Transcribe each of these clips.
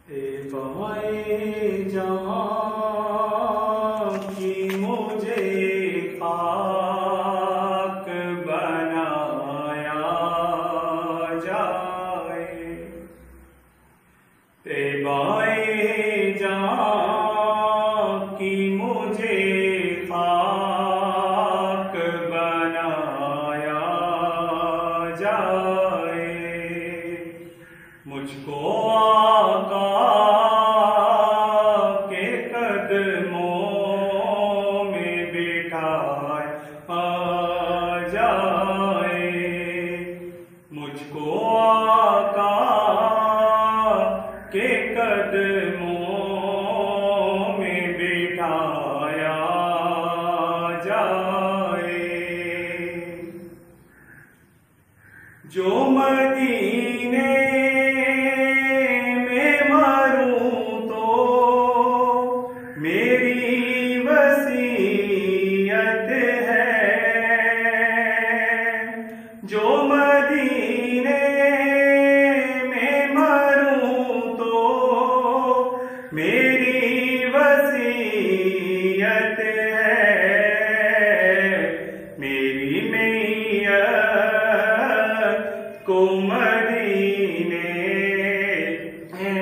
اے bye جہاں کی مجھے خاک بنایا جائے، اے بائے جہاں کی مجھے خاک بنایا جائے، مجھ کو آقا کے قدموں میں بٹھایا جائے، مجھ کو آقا کے قدموں میں بٹھایا جائے، جو مدینے میں مروں تو میری وصیت ہے، جو مدینے میں مروں تو میری وصیت ہے، میری میت کو مدینے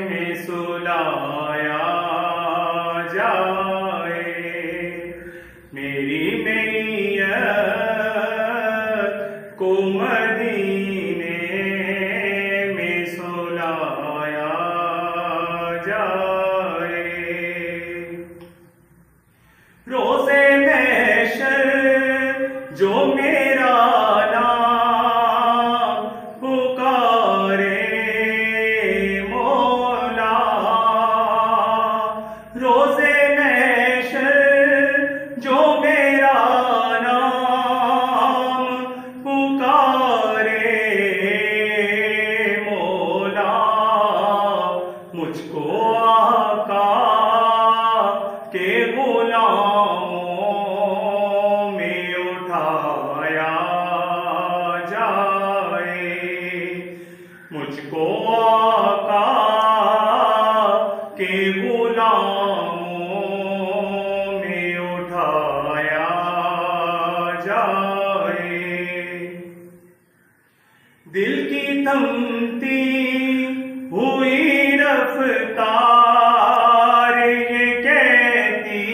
میں سلایا جائے، میری میت کو مدینے میں سلایا جائے، روزے محشر جو میرا نام پکارے مولا، روزے محشر جو میرا نام پکارے مولا، مجھ کو آقا کے غلاموں میں اٹھایا جائے، مجھ کو آقا کے غلاموں میں اٹھایا جائے، دل کی تھمتی ہوئی رفتار یہ کہتی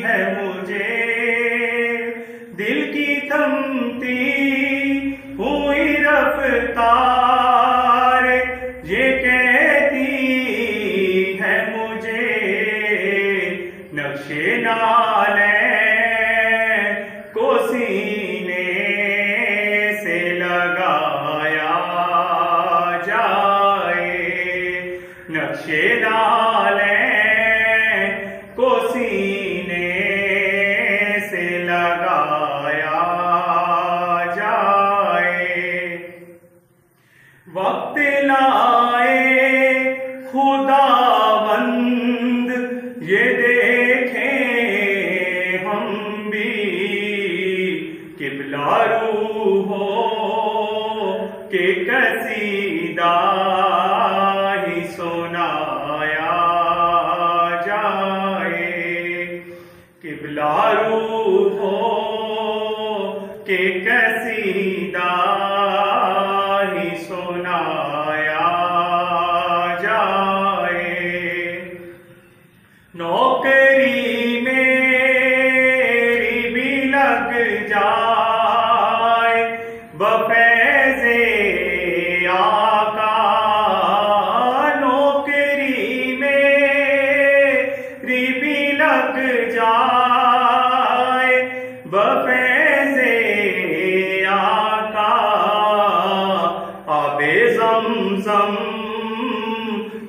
ہے مجھے، دل کی تھمتی ہوئی رفتار یہ کہتی ہے مجھے، نقش نالین کو سینے سے لگایا جائے، نقش نالین کو سینے سے لگایا جائے، وقت لائے خداوند یہ دیکھیں ہم بھی، قبلہ روحوں کے قصیدہ ہی سنایا جائے، قبلہ روحوں کے قصیدہ ہی سنایا جائے، نوکری میری بھی لگ جائے بفیض آقا، نوکری میری بھی لگ جائے بفیض آقا، آب زمزم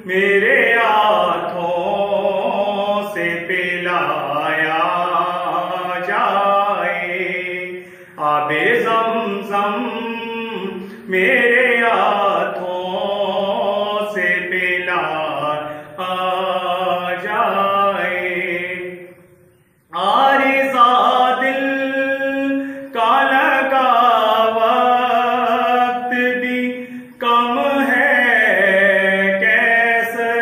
میرے ہاتھوں سے پلایا جائے، آب زمزم میرے ہاتھوں سے پلایا جائے، عارضہ دل کا لگا وقت بھی کم ہے، کیسے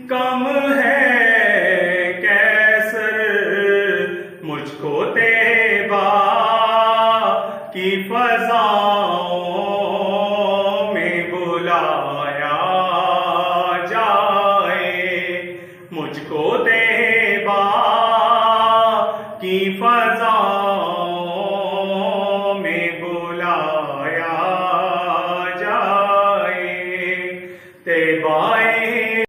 کم ہے کیسر، مجھ کو طیبہ کی فضاؤں میں بلایا جائے، مجھ کو طیبہ کی فضاؤں